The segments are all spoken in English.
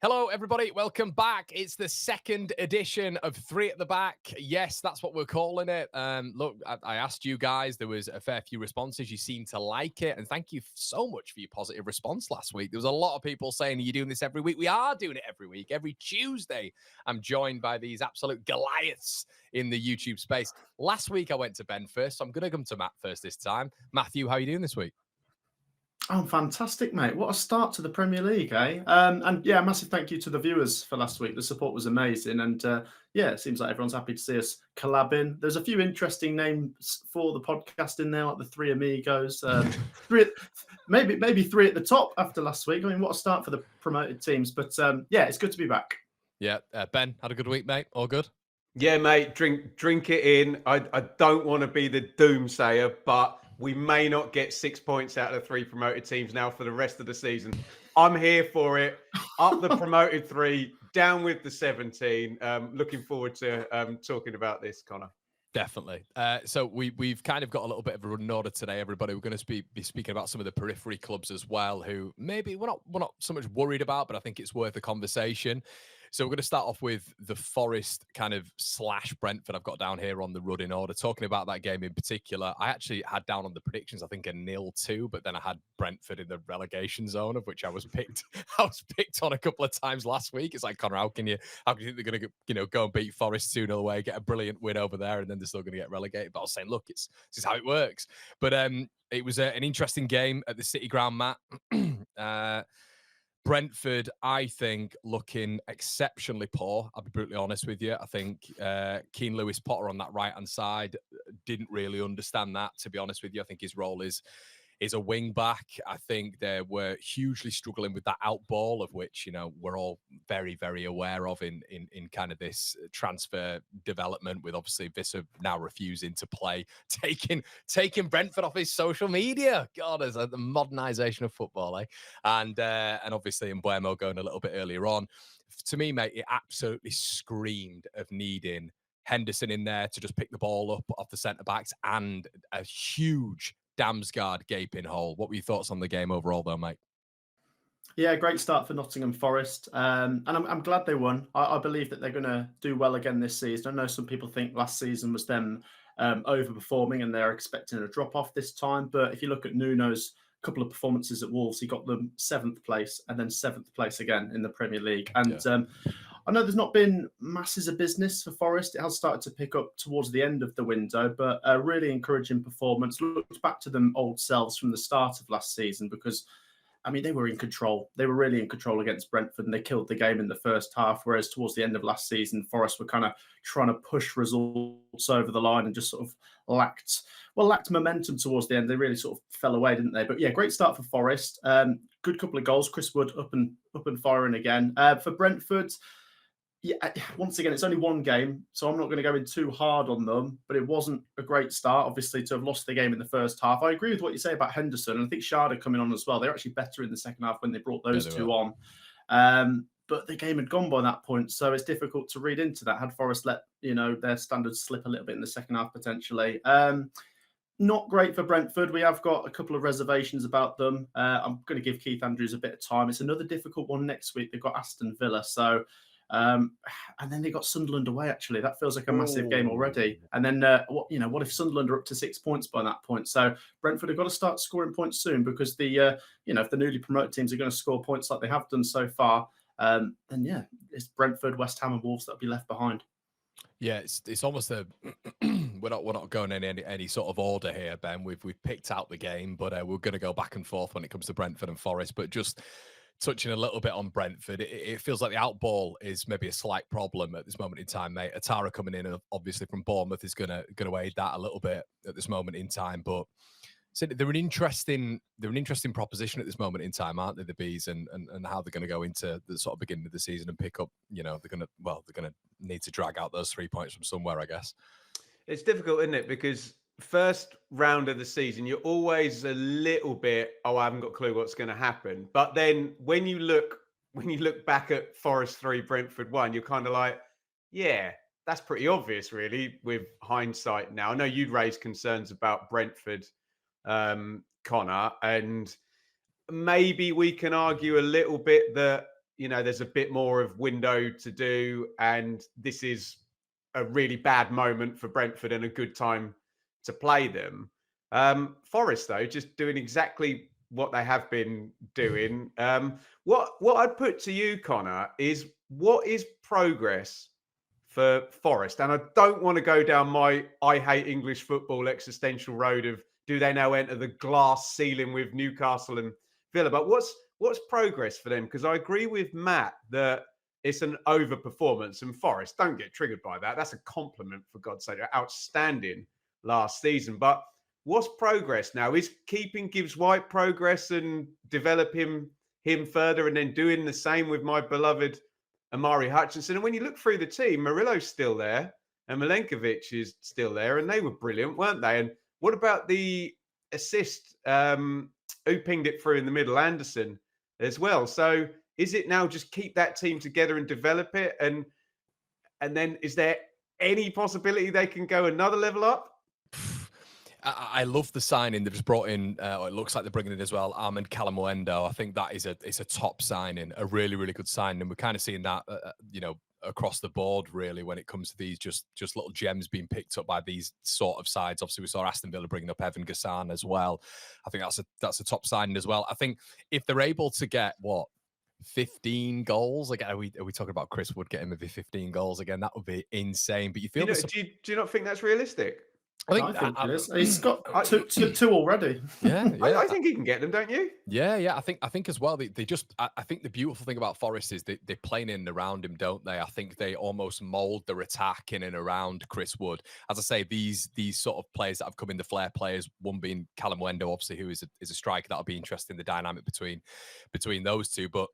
Hello, everybody. Welcome back. It's the second edition of Three at the Back. Yes, that's what we're calling it. Look, I asked you guys. There was a fair few responses. You seem to like it. And thank you so much for your positive response last week. There was a lot of people saying, are you doing this every week? We are doing it every week. Every Tuesday, I'm joined by these absolute Goliaths in the YouTube space. Last week, I went to Ben first, so I'm going to come to Matt first this time. Matthew, how are you doing this week? Oh, fantastic, mate. What a start to the Premier League, eh? And yeah, massive thank you to the viewers for last week. The support was amazing. And yeah, it seems like everyone's happy to see us collabing. There's a few interesting names for the podcast in there, like the Three Amigos. Maybe three at the top after last week. I mean, what a start for the promoted teams. But yeah, it's good to be back. Yeah. Ben, had a good week, mate? All good? Yeah, mate, drink it in. I don't want to be the doomsayer, but we may not get 6 points out of the 3 promoted teams now for the rest of the season. I'm here for it. Up the promoted 3, down with the 17. Looking forward to talking about this, Connor. Definitely. So we've kind of got a little bit of a running order today, everybody. We're going to be speaking about some of the periphery clubs as well, who maybe we're not so much worried about, but I think it's worth a conversation. So we're going to start off with the Forest kind of / Brentford I've got down here on the running order. Talking about that game in particular, I actually had down on the predictions, I think a 0-2, but then I had Brentford in the relegation zone, of which I was picked. I was picked on a couple of times last week. It's like, Connor, how can you think they're going to go and beat Forest 2-0 away, get a brilliant win over there, and then they're still going to get relegated? But I was saying, look, this is how it works. But it was an interesting game at the City Ground, Matt. Brentford, I think, looking exceptionally poor. I'll be brutally honest with you. I think Keane Lewis Potter on that right-hand side didn't really understand that, to be honest with you. I think his role is a wing back. I think they were hugely struggling with that out ball, of which, we're all very, very aware of in kind of this transfer development, with obviously Visser now refusing to play, taking Brentford off his social media. God, as the modernization of football, eh? And obviously Mbuemo going a little bit earlier on. To me, mate, it absolutely screamed of needing Henderson in there to just pick the ball up off the centre backs, and a huge Damsgaard gaping hole. What were your thoughts on the game overall, though, mate? Yeah, great start for Nottingham Forest. And I'm glad they won. I believe that they're going to do well again this season. I know some people think last season was them overperforming and they're expecting a drop off this time. But if you look at Nuno's couple of performances at Wolves, he got them 7th place and then 7th place again in the Premier League. And I know there's not been masses of business for Forest. It has started to pick up towards the end of the window, but a really encouraging performance. Looked back to them old selves from the start of last season, because, I mean, they were in control. They were really in control against Brentford, and they killed the game in the first half, whereas towards the end of last season, Forest were kind of trying to push results over the line and just sort of lacked momentum towards the end. They really sort of fell away, didn't they? But yeah, great start for Forest. Good couple of goals. Chris Wood up and firing again. For Brentford, yeah, once again, it's only one game, so I'm not going to go in too hard on them, but it wasn't a great start, obviously, to have lost the game in the first half. I agree with what you say about Henderson, and I think Sharda coming on as well. They're actually better in the second half when they brought those two on. But the game had gone by that point, so it's difficult to read into that. Had Forest let their standards slip a little bit in the second half, potentially. Not great for Brentford. We have got a couple of reservations about them. I'm going to give Keith Andrews a bit of time. It's another difficult one next week. They've got Aston Villa, so... and then they got Sunderland away. Actually, that feels like a massive game already. And then what if Sunderland are up to 6 points by that point? So Brentford have got to start scoring points soon, because the if the newly promoted teams are going to score points like they have done so far, then yeah, it's Brentford, West Ham, and Wolves that'll be left behind. Yeah, it's almost a we're not going in any sort of order here, Ben. We've picked out the game, but we're going to go back and forth when it comes to Brentford and Forest. But just touching a little bit on Brentford, it feels like the out ball is maybe a slight problem at this moment in time, mate. Atara coming in, obviously from Bournemouth, is going to aid that a little bit at this moment in time. But so they're an interesting proposition at this moment in time, aren't they? The Bees, and how they're going to go into the sort of beginning of the season and pick up. They're going to need to drag out those 3 points from somewhere, I guess. It's difficult, isn't it? Because first round of the season, you're always a little bit, I haven't got a clue what's going to happen. But then when you look back at Forest 3, Brentford 1, you're kind of like, yeah, that's pretty obvious, really, with hindsight now. I know you'd raised concerns about Brentford, Connor, and maybe we can argue a little bit that there's a bit more of window to do, and this is a really bad moment for Brentford and a good time to play them. Forest, though, just doing exactly what they have been doing. What I'd put to you, Connor, is what is progress for Forest? And I don't want to go down my I hate English football existential road of do they now enter the glass ceiling with Newcastle and Villa? But what's progress for them? Because I agree with Matt that it's an overperformance, and Forest, don't get triggered by that. That's a compliment, for God's sake. They're outstanding last season. But what's progress now? Is keeping Gibbs White progress and developing him further, and then doing the same with my beloved Amari Hutchinson? And when you look through the team, Murillo's still there and Milenkovic is still there, and they were brilliant, weren't they? And what about the assist? Who pinged it through in the middle? Anderson as well. So is it now just keep that team together and develop it? And then is there any possibility they can go another level up? I love the signing they've just brought in. It looks like they're bringing in as well Armand Calamuendo. I think that is a top signing, a really, really good signing. And we're kind of seeing that, across the board, really, when it comes to these just little gems being picked up by these sort of sides. Obviously, we saw Aston Villa bringing up Evan Gassan as well. I think that's a top signing as well. I think if they're able to get 15 goals again, are we talking about Chris Wood getting maybe 15 goals again? That would be insane. But you feel do you not think that's realistic? I think it is. He's got two already. Yeah. I think he can get them, don't you? Yeah. I think as well. They just. I think the beautiful thing about Forest is they're playing in and around him, don't they? I think they almost mould their attack in and around Chris Wood. As I say, these sort of players that have come in, the flair players. One being Callum Wendo, obviously, who is a striker. That'll be interesting, the dynamic between those two. But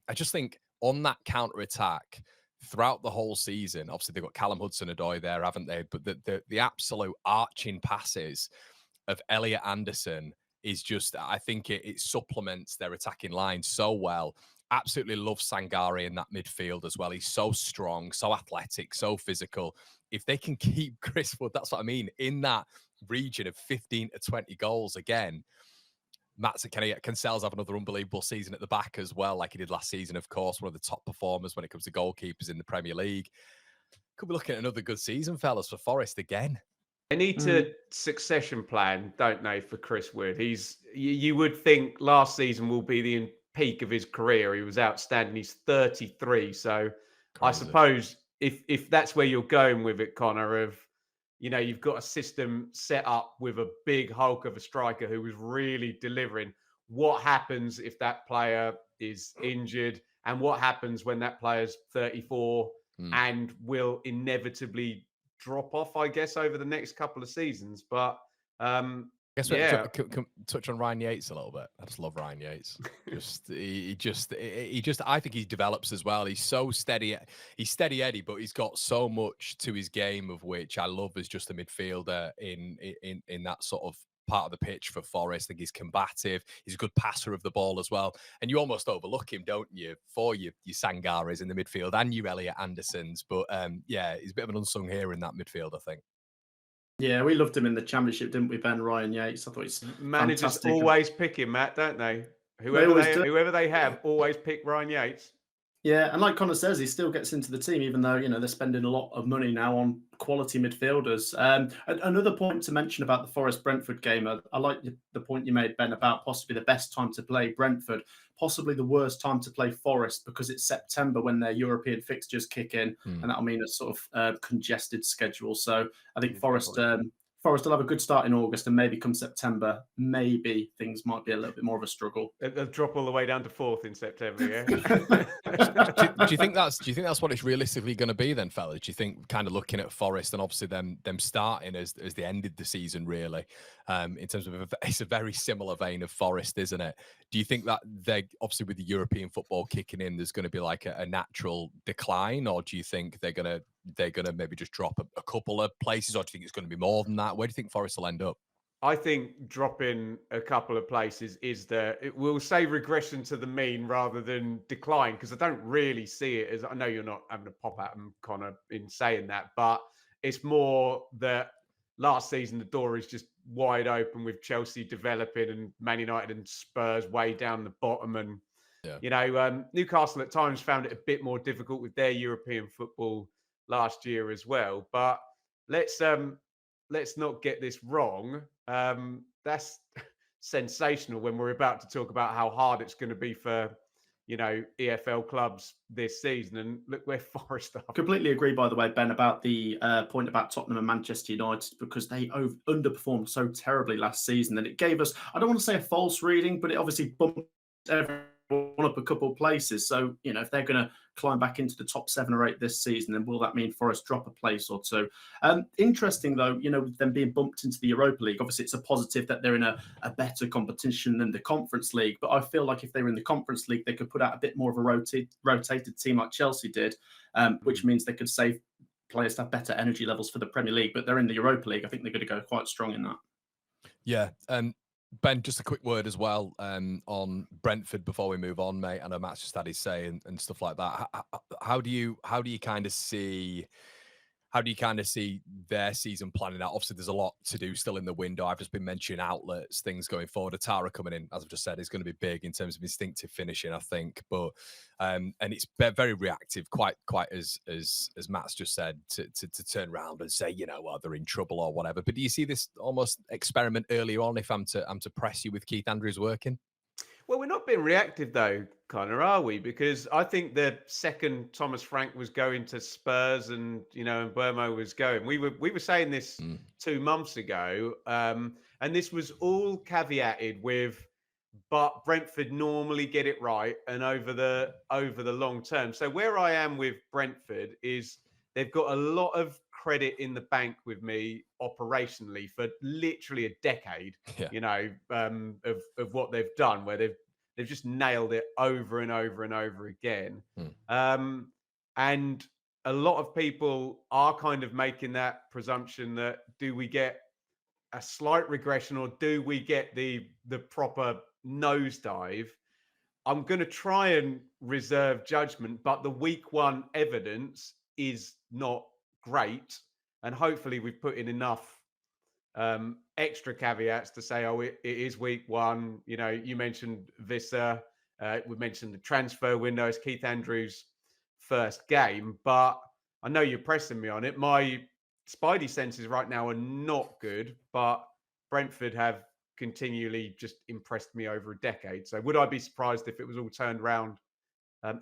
I just think on that counter attack, throughout the whole season, obviously they've got Callum Hudson-Odoi there, haven't they? But the absolute arching passes of Elliot Anderson is just, I think it supplements their attacking line so well. Absolutely love Sangare in that midfield as well. He's so strong, so athletic, so physical. If they can keep Chris Wood, that's what I mean, in that region of 15 to 20 goals again, Cancell's have another unbelievable season at the back as well, like he did last season, of course, one of the top performers when it comes to goalkeepers in the Premier League. Could be looking at another good season, fellas, for Forest again. They need to succession plan, don't they, for Chris Wood? You would think last season will be the peak of his career. He was outstanding. He's 33. So crazy. I suppose if that's where you're going with it, Connor, of you've got a system set up with a big hulk of a striker who was really delivering. What happens if that player is injured? And what happens when that player's 34 and will inevitably drop off, I guess, over the next couple of seasons? But can touch on Ryan Yates a little bit. I just love Ryan Yates. He just I think he develops as well. He's so steady. He's steady Eddie, but he's got so much to his game, of which I love as just a midfielder in that sort of part of the pitch for Forest. I think he's combative. He's a good passer of the ball as well. And you almost overlook him, don't you, for your Sangares in the midfield and your Elliot Andersons. But he's a bit of an unsung hero in that midfield, I think. Yeah, we loved him in the Championship, didn't we, Ben? Ryan Yates. I thought he's managers fantastic. Always pick him, Matt, don't they? Whoever they have, always pick Ryan Yates. Yeah, and like Connor says, he still gets into the team, even though they're spending a lot of money now on quality midfielders. Another point to mention about the Forest Brentford game, I like the point you made, Ben, about possibly the best time to play Brentford, possibly the worst time to play Forest, because it's September when their European fixtures kick in, and that'll mean a sort of congested schedule. So I think Forest will have a good start in August, and maybe come September, maybe things might be a little bit more of a struggle. They'll drop all the way down to 4th in September, yeah? do you think that's what it's realistically going to be then, fellas? Do you think, kind of looking at Forest and obviously them starting as they ended the season, really, in terms of it's a very similar vein of Forest, isn't it? Do you think that they obviously with the European football kicking in, there's going to be like a natural decline, or do you think they're gonna maybe just drop a couple of places, or do you think it's going to be more than that? Where do you think Forest will end up? I think dropping a couple of places it will say regression to the mean rather than decline, because I don't really see it as, I know you're not having to pop at them, Connor, in saying that, but it's more that last season the door is just wide open with Chelsea developing and Man United and Spurs way down the bottom, and Yeah. Newcastle at times found it a bit more difficult with their European football last year as well. But let's not get this wrong. That's sensational when we're about to talk about how hard it's going to be for EFL clubs this season, and look where Forest are. Completely agree, by the way, Ben, about the point about Tottenham and Manchester United, because they underperformed so terribly last season that it gave us, I don't want to say a false reading, but it obviously bumped everyone up a couple of places. So, if they're going to climb back into the top 7 or 8 this season, then will that mean Forest drop a place or two? Interesting, though, with them being bumped into the Europa League, obviously it's a positive that they're in a better competition than the Conference League. But I feel like if they were in the Conference League, they could put out a bit more of a rotated team like Chelsea did, which means they could save players to have better energy levels for the Premier League. But they're in the Europa League. I think they're going to go quite strong in that. Yeah. Ben, just a quick word as well on Brentford before we move on, mate. I know Matt's just had his say and stuff like that. How do you kind of see their season planning out? Obviously, there's a lot to do still in the window. I've just been mentioning outlets, things going forward. Atara coming in, as I've just said, is going to be big in terms of instinctive finishing, I think. But and it's very reactive, quite as Matt's just said, to turn around and say, well, they're in trouble or whatever. But do you see this almost experiment earlier on? If I'm to press you with Keith Andrews working. Well, we're not being reactive though, Connor, are we? Because I think the second Thomas Frank was going to Spurs and and Burmo was going, we were saying this 2 months ago, and this was all caveated with, but Brentford normally get it right and over the long term. So where I am with Brentford is they've got a lot of credit in the bank with me operationally for literally a decade, of what they've done, where they've just nailed it over and over and over again. And a lot of people are kind of making that presumption that do we get a slight regression or do we get the proper nosedive? I'm going to try and reserve judgment, but the week 1 evidence is not great, and hopefully we've put in enough extra caveats to say, it is week 1. You mentioned Visser, we mentioned the transfer window as Keith Andrews' first game, but I know you're pressing me on it. My spidey senses right now are not good, but Brentford have continually just impressed me over a decade. So would I be surprised if it was all turned around,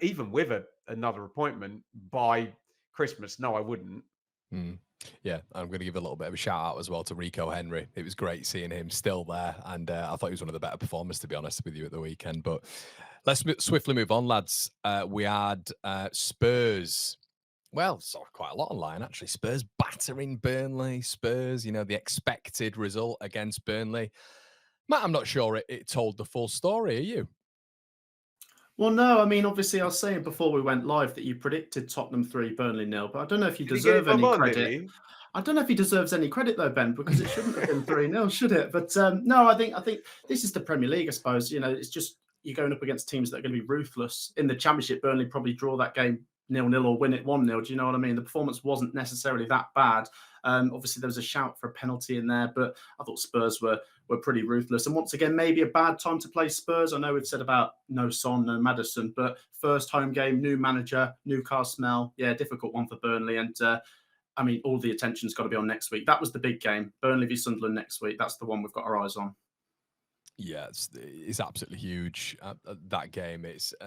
even with another appointment by Christmas? No, I wouldn't. Yeah, I'm going to give a little bit of a shout out as well to Rico Henry. It was great seeing him still there, and I thought he was one of the better performers, to be honest with you, at the weekend. But let's swiftly move on, lads. We had Spurs. Well, saw quite a lot online, actually. Spurs battering Burnley. Spurs, the expected result against Burnley. Matt, I'm not sure it told the full story. Are you? Well, no, I mean, obviously, I was saying before we went live that you predicted Tottenham 3, Burnley 0, but I don't know if you deserve any credit. I don't know if he deserves any credit, though, Ben, because it shouldn't have been 3-0, should it? But no, I think this is the Premier League, I suppose. It's just you're going up against teams that are going to be ruthless. In the Championship, Burnley probably draw that game 0-0 or win it 1-0. Do you know what I mean? The performance wasn't necessarily that bad. Obviously, there was a shout for a penalty in there, but I thought Spurs were pretty ruthless. And once again, maybe a bad time to play Spurs. I know we've said about no Son, no Maddison, but first home game, new manager, new car smell. Yeah, difficult one for Burnley. And I mean, all the attention's got to be on next week. That was the big game. Burnley v Sunderland next week. That's the one we've got our eyes on. Yeah, it's absolutely huge, that game.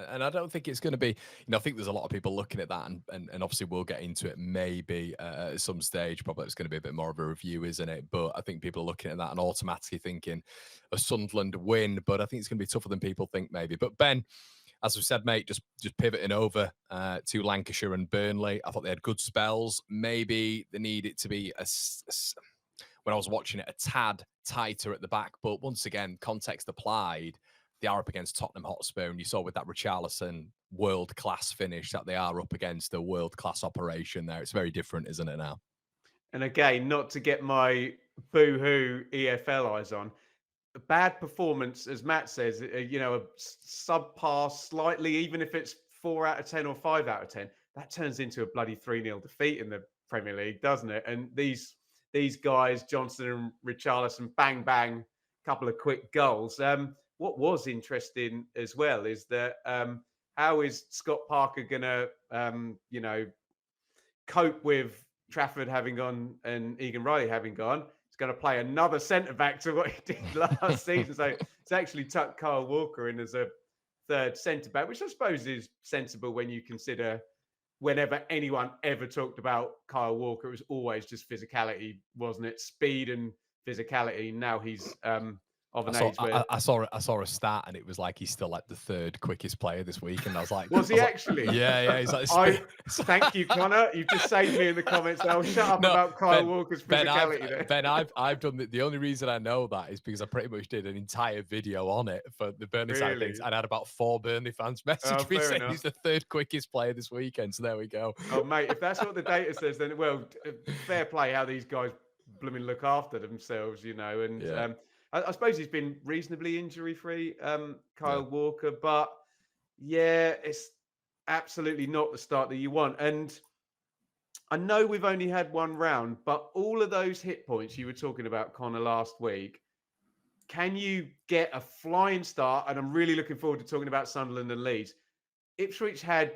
And I don't think it's going to be, I think there's a lot of people looking at that, and obviously we'll get into it maybe at some stage. Probably it's going to be a bit more of a review, isn't it? But I think people are looking at that and automatically thinking a Sunderland win, but I think it's going to be tougher than people think maybe. But Ben, as we said, mate, just pivoting over to Lancashire and Burnley. I thought they had good spells. Maybe they need it to be when I was watching it, a tad tighter at the back. But once again, context applied, they are up against Tottenham Hotspur. And you saw with that Richarlison world-class finish that they are up against a world-class operation there. It's very different, isn't it now? And again, not to get my boo-hoo EFL eyes on, a bad performance, as Matt says, a subpar slightly, even if it's 4 out of 10 or 5 out of 10, that turns into a bloody 3-0 defeat in the Premier League, doesn't it? And these guys, Johnson and Richarlison, bang, bang, couple of quick goals. what was interesting as well is that how is Scott Parker going to, cope with Trafford having gone and Egan Riley having gone? He's going to play another centre back to what he did last season. So it's actually tucked Kyle Walker in as a third centre back, which I suppose is sensible when you consider whenever anyone ever talked about Kyle Walker, it was always just physicality, wasn't it? Speed and physicality. Now he's of an age where I saw a stat, and it was like he's still like the third quickest player this week, and I was like, was he actually? Yeah. He's like, thank you, Connor. You've just saved me in the comments. Now shut up about Kyle Walker's physicality. Ben, I've done the only reason I know that is because I pretty much did an entire video on it for the Burnley side of things, and I had about 4 Burnley fans message me saying he's the third quickest player this weekend. So there we go. Oh mate, if that's what the data says, then fair play how these guys blooming look after themselves, and. Yeah. I suppose he's been reasonably injury-free, Kyle Walker, but it's absolutely not the start that you want. And I know we've only had one round, but all of those hit points you were talking about, Connor, last week, can you get a flying start? And I'm really looking forward to talking about Sunderland and Leeds. Ipswich had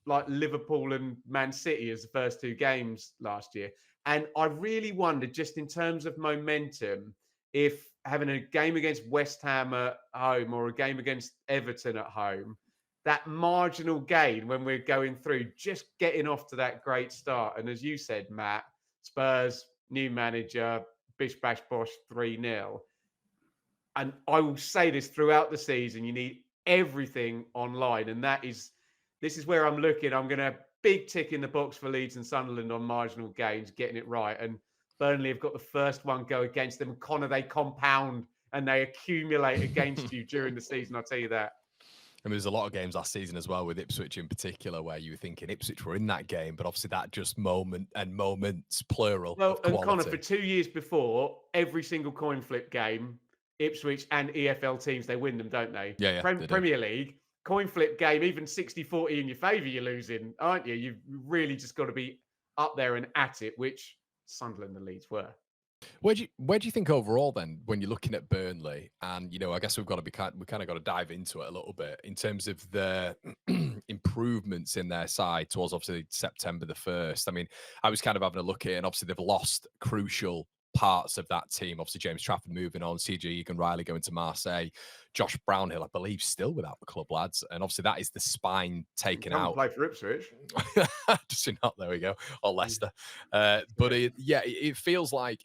like Liverpool and Man City as the first 2 games last year. And I really wondered, just in terms of momentum, if having a game against West Ham at home or a game against Everton at home, that marginal gain when we're going through, just getting off to that great start. And as you said, Matt, Spurs, new manager, bish, bash, bosh, 3-0. And I will say this throughout the season, you need everything online. And this is where I'm looking. I'm going to big tick in the box for Leeds and Sunderland on marginal gains, getting it right. And Burnley have got the first one go against them. Connor, they compound and they accumulate against you during the season. I'll tell you that. And there's a lot of games last season as well with Ipswich in particular where you were thinking Ipswich were in that game, but obviously that just moments, plural. Well, and Connor, for 2 years before, every single coin flip game, Ipswich and EFL teams, they win them, don't they? Yeah. Premier League, coin flip game, even 60-40 in your favour, you're losing, aren't you? You've really just got to be up there and at it, which Sunderland and Leeds were. Where do you think overall then, when you're looking at Burnley, and I guess we kind of got to dive into it a little bit in terms of the improvements in their side towards obviously September the 1st. I mean, I was kind of having a look at it, and obviously they've lost crucial parts of that team. Obviously James Trafford moving on, CJ Egan Riley going to Marseille, Josh Brownhill, I believe, still without the club, lads. And obviously that is the spine taken out. Play for Ipswich. Just not, there we go, or Leicester. But it feels like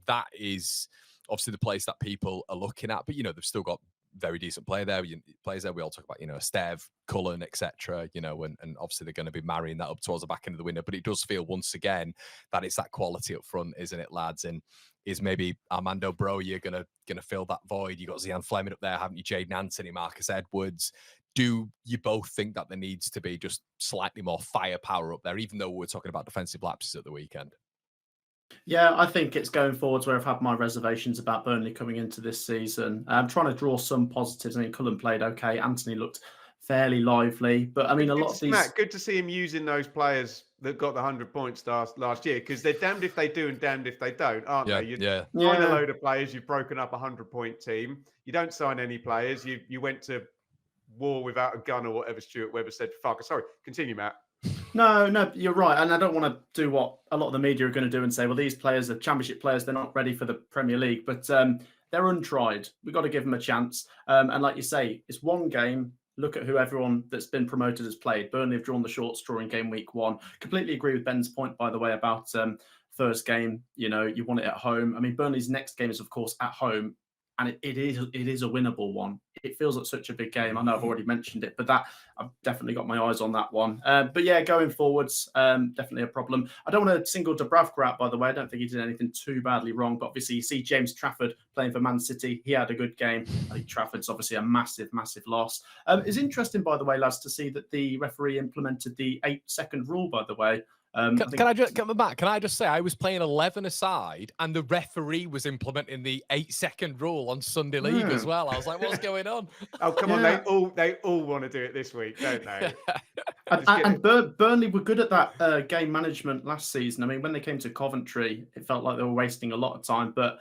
that is obviously the place that people are looking at. But they've still got very decent players there. We all talk about, Stev, Cullen, etc. And obviously they're going to be marrying that up towards the back end of the window. But it does feel once again that it's that quality up front, isn't it, lads? And is maybe Armando Broja gonna fill that void? You got Zian Fleming up there, haven't you? Jaden Anthony, Marcus Edwards. Do you both think that there needs to be just slightly more firepower up there, even though we're talking about defensive lapses at the weekend? Yeah, I think it's going forwards where I've had my reservations about Burnley coming into this season. I'm trying to draw some positives. I mean, Cullen played okay. Anthony looked fairly lively. But I mean, a lot of these... Matt, good to see him using those players that got the 100 points last year, because they're damned if they do and damned if they don't, aren't they? You sign a load of players, you've broken up a 100-point team. You don't sign any players. You went to war without a gun or whatever Stuart Webber said. Fuck. Sorry, continue, Matt. No, you're right. And I don't want to do what a lot of the media are going to do and say, well, these players are championship players. They're not ready for the Premier League. But they're untried. We've got to give them a chance. And like you say, it's one game. Look at who everyone that's been promoted has played. Burnley have drawn the short straw in game week 1. Completely agree with Ben's point, by the way, about first game. You want it at home. I mean, Burnley's next game is, of course, at home. And it is a winnable one. It feels like such a big game. I know I've already mentioned it, but I've definitely got my eyes on that one. But yeah, going forwards, definitely a problem. I don't want to single Dubravka out, by the way. I don't think he did anything too badly wrong. But obviously, you see James Trafford playing for Man City. He had a good game. I think Trafford's obviously a massive, massive loss. It's interesting, by the way, lads, to see that the referee implemented the 8-second rule, by the way. Can I just come back? Can I just say I was playing 11 aside, and the referee was implementing the 8-second rule on Sunday League as well. I was like, "What's going on?" Oh, come on! They all want to do it this week, don't they? And Burnley were good at that game management last season. I mean, when they came to Coventry, it felt like they were wasting a lot of time. But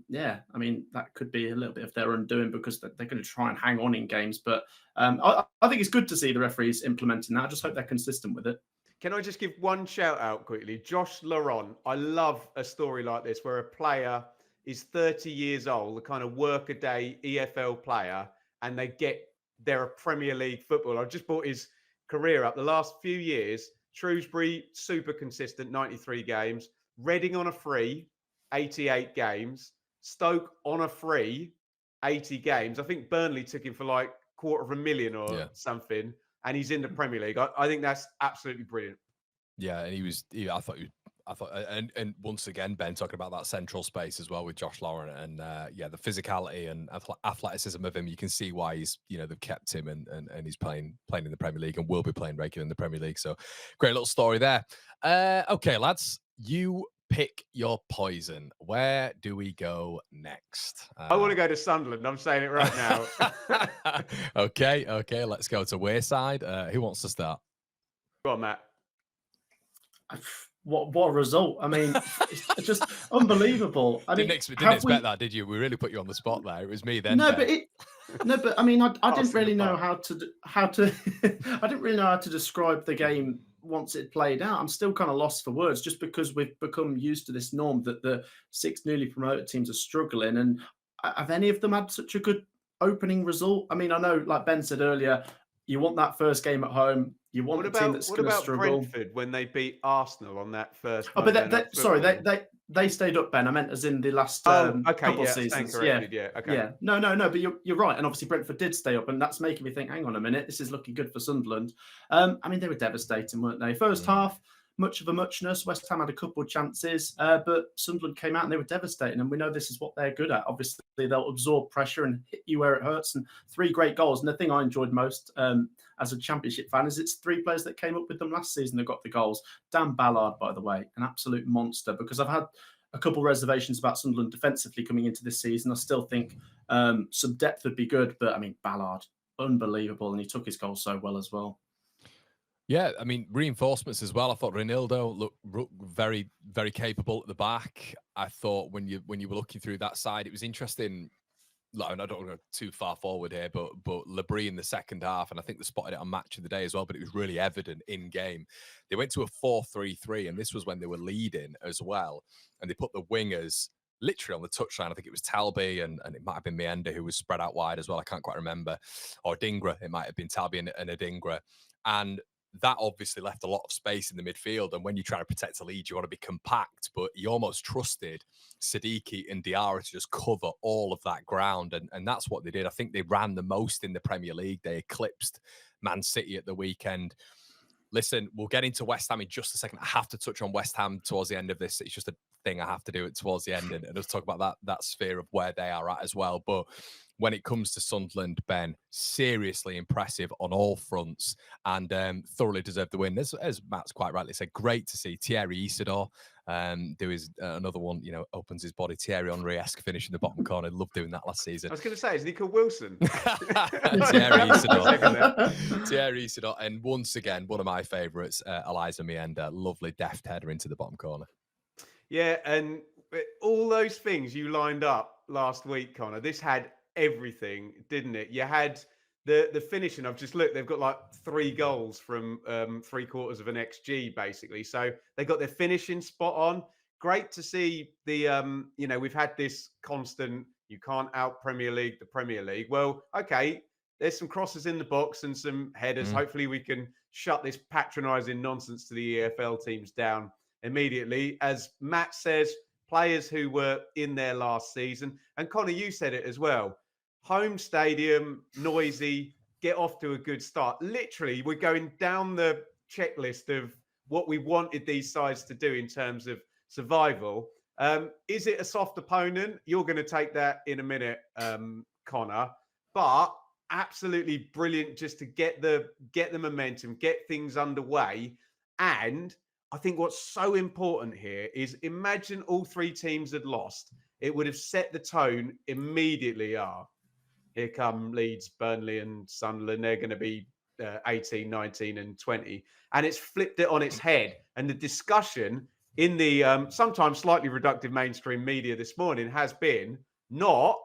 yeah, I mean, that could be a little bit of their undoing because they're going to try and hang on in games. But I think it's good to see the referees implementing that. I just hope they're consistent with it. Can I just give one shout out quickly? Josh Laurent. I love a story like this where a player is 30 years old, a kind of work-a-day EFL player, and they're a Premier League footballer. I just brought his career up. The last few years, Shrewsbury, super consistent, 93 games. Reading on a free, 88 games. Stoke on a free, 80 games. I think Burnley took him for like $250,000 or something. And he's in the Premier League. I think that's absolutely brilliant. Yeah, and I thought, and once again, Ben talking about that central space as well with Josh Lauren, and the physicality and athleticism of him. You can see why they've kept him, and he's playing in the Premier League and will be playing regular in the Premier League. So great little story there. Okay, lads, you pick your poison. Where do we go next? I want to go to Sunderland. I'm saying it right now. Okay. Let's go to Wayside. Who wants to start? Go on, Matt. What a result! I mean, it's just unbelievable. I didn't expect that, did you? We really put you on the spot there. It was me then. No, but I mean, I didn't really know how to. I didn't really know how to describe the game once it played out. I'm still kind of lost for words, just because we've become used to this norm that the 6 newly promoted teams are struggling. And have any of them had such a good opening result? I mean, I know, like Ben said earlier, you want that first game at home. You want a team that's going to struggle. Brentford when they beat Arsenal on that first? Oh, but sorry, they stayed up, Ben. I meant as in the last couple seasons. Yeah. No. But you're right, and obviously Brentford did stay up, and that's making me think. Hang on a minute, this is looking good for Sunderland. I mean, they were devastating, weren't they? First half, much of a muchness. West Ham had a couple of chances, but Sunderland came out and they were devastating. And we know this is what they're good at. Obviously, they'll absorb pressure and hit you where it hurts. And 3 great goals. And the thing I enjoyed most as a Championship fan is it's 3 players that came up with them last season that got the goals. Dan Ballard, by the way, an absolute monster, because I've had a couple of reservations about Sunderland defensively coming into this season. I still think some depth would be good, but I mean, Ballard, unbelievable. And he took his goal so well as well. Yeah, I mean, reinforcements as well. I thought Ronaldo looked very, very capable at the back. I thought when you were looking through that side, it was interesting. Like, and I don't want to go too far forward here, but Labrie in the second half, and I think they spotted it on Match of the Day as well, but it was really evident in game. They went to a 4-3-3, and this was when they were leading as well. And they put the wingers literally on the touchline. I think it was Talby and it might have been Meander who was spread out wide as well. I can't quite remember. Or Adingra. It might have been Talby and Adingra. And that obviously left a lot of space in the midfield. And when you try to protect a lead, you want to be compact, but you almost trusted Siddiqui and Diarra to just cover all of that ground. And that's what they did. I think they ran the most in the Premier League. They eclipsed Man City at the weekend. Listen, we'll get into West Ham in just a second. I have to touch on West Ham towards the end of this. It's just a thing I have to do it towards the end and just talk about that sphere of where they are at as well. But when it comes to Sunderland, Ben, seriously impressive on all fronts and thoroughly deserved the win. As Matt's quite rightly said, great to see Thierry Isidore do his another one, opens his body. Thierry Henry-esque finish in the bottom corner. Loved doing that last season. I was going to say, isn't he called Wilson? Thierry Isidore. And once again, one of my favourites, Eliza Meander. Lovely deft header into the bottom corner. Yeah, and all those things you lined up last week, Connor, this had everything, didn't it? You had the finishing. I've just looked, they've got like 3 goals from 3/4 of an XG, basically. So they got their finishing spot on. Great to see the, we've had this constant, you can't out the Premier League. Well, okay, there's some crosses in the box and some headers. Hopefully we can shut this patronising nonsense to the EFL teams down immediately. As Matt says, players who were in there last season. And Connor, you said it as well. Home stadium, noisy, get off to a good start. Literally, we're going down the checklist of what we wanted these sides to do in terms of survival. Is it a soft opponent? You're going to take that in a minute, Connor. But absolutely brilliant just to get the momentum, get things underway. And I think what's so important here is imagine all three teams had lost. It would have set the tone immediately. Here come Leeds, Burnley and Sunderland. They're going to be 18, 19 and 20. And it's flipped it on its head. And the discussion in the sometimes slightly reductive mainstream media this morning has been not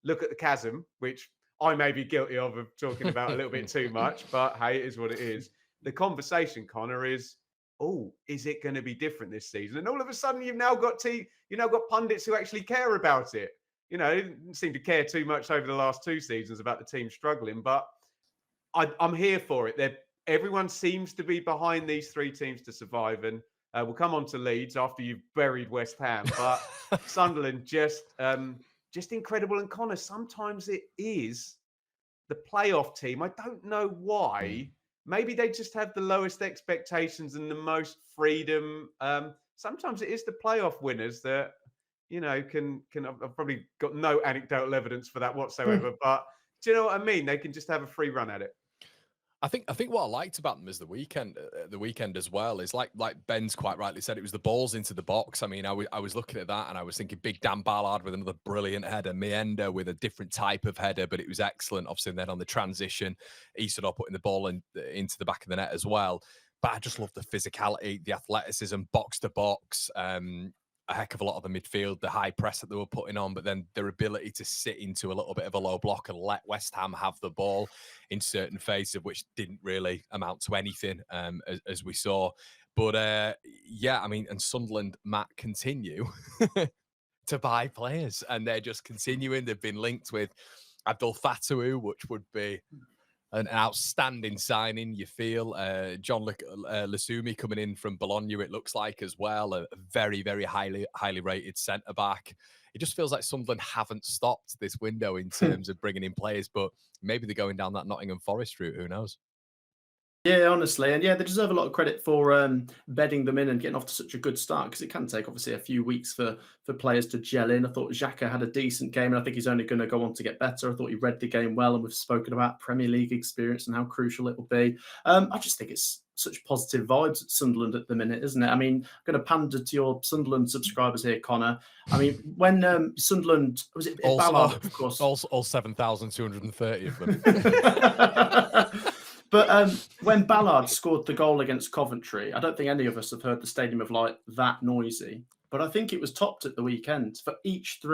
look at the chasm, which I may be guilty of talking about a little bit too much, but hey, it is what it is. The conversation, Connor, is, oh, is it going to be different this season? And all of a sudden, you've now got pundits who actually care about it. You know, didn't seem to care too much over the last two seasons about the team struggling, but I'm here for it. Everyone seems to be behind these three teams to survive, and we'll come on to Leeds after you've buried West Ham. But Sunderland just incredible. And Connor, sometimes it is the playoff team. I don't know why. Maybe they just have the lowest expectations and the most freedom. Sometimes it is the playoff winners that, you know, can I've probably got no anecdotal evidence for that whatsoever, but do you know what I mean? They can just have a free run at it. I think what I liked about them is the weekend as well is like Ben's quite rightly said, it was the balls into the box. I mean, I was looking at that and I was thinking big Dan Ballard with another brilliant header, Meenda with a different type of header, but it was excellent. Obviously, and then on the transition, he stood up putting the ball into the back of the net as well. But I just love the physicality, the athleticism, box to box. A heck of a lot of the midfield, the high press that they were putting on, but then their ability to sit into a little bit of a low block and let West Ham have the ball in certain phases, of which didn't really amount to anything, as we saw. But yeah, I mean, and Sunderland, Matt, continue to buy players, and they're just continuing. They've been linked with Abdul Fatawu, which would be an outstanding signing, you feel. John Lasumi coming in from Bologna, it looks like, as well. A very, very highly rated centre-back. It just feels like Sunderland haven't stopped this window in terms of bringing in players, but maybe they're going down that Nottingham Forest route. Who knows? Yeah, honestly. And yeah, they deserve a lot of credit for bedding them in and getting off to such a good start, because it can take obviously a few weeks for players to gel in. I thought Xhaka had a decent game, and I think he's only going to go on to get better. I thought he read the game well, and we've spoken about Premier League experience and how crucial it will be. I just think it's such positive vibes at Sunderland at the minute, isn't it? I mean, I'm going to pander to your Sunderland subscribers here, Connor. I mean, when Sunderland, was it Ballard, of course? All 7,230 of them. But when Ballard scored the goal against Coventry, I don't think any of us have heard the Stadium of Light that noisy. But I think it was topped at the weekend for each of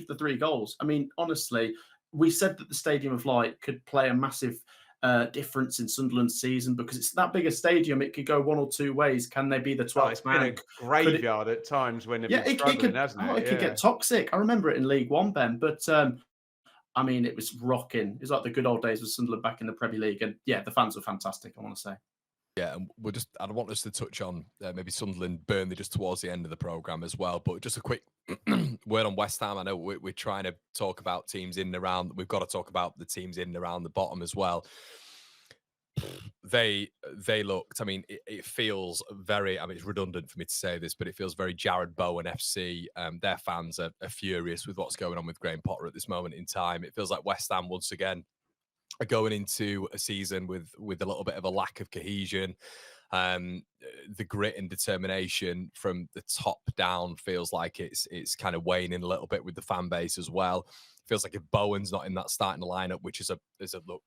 the three goals. I mean, honestly, we said that the Stadium of Light could play a massive difference in Sunderland's season, because it's that big a stadium. It could go one or two ways. Can they be the 12th man? It's been a graveyard at times when they've been struggling, hasn't it? It could get toxic. I remember it in League One, Ben, but I mean, it was rocking. It's like the good old days with Sunderland back in the Premier League. And yeah, the fans were fantastic, I want to say. Yeah, and I want us to touch on maybe Sunderland, Burnley just towards the end of the programme as well. But just a quick word on West Ham. I know we're trying to talk about teams in and around. We've got to talk about the teams in and around the bottom as well. They looked, I mean, it feels very, I mean, it's redundant for me to say this, but it feels very Jared Bowen FC. Their fans are furious with what's going on with Graham Potter at this moment in time. It feels like West Ham, once again, are going into a season with a little bit of a lack of cohesion. The grit and determination from the top down feels like it's kind of waning a little bit with the fan base as well. It feels like if Bowen's not in that starting lineup, which is look,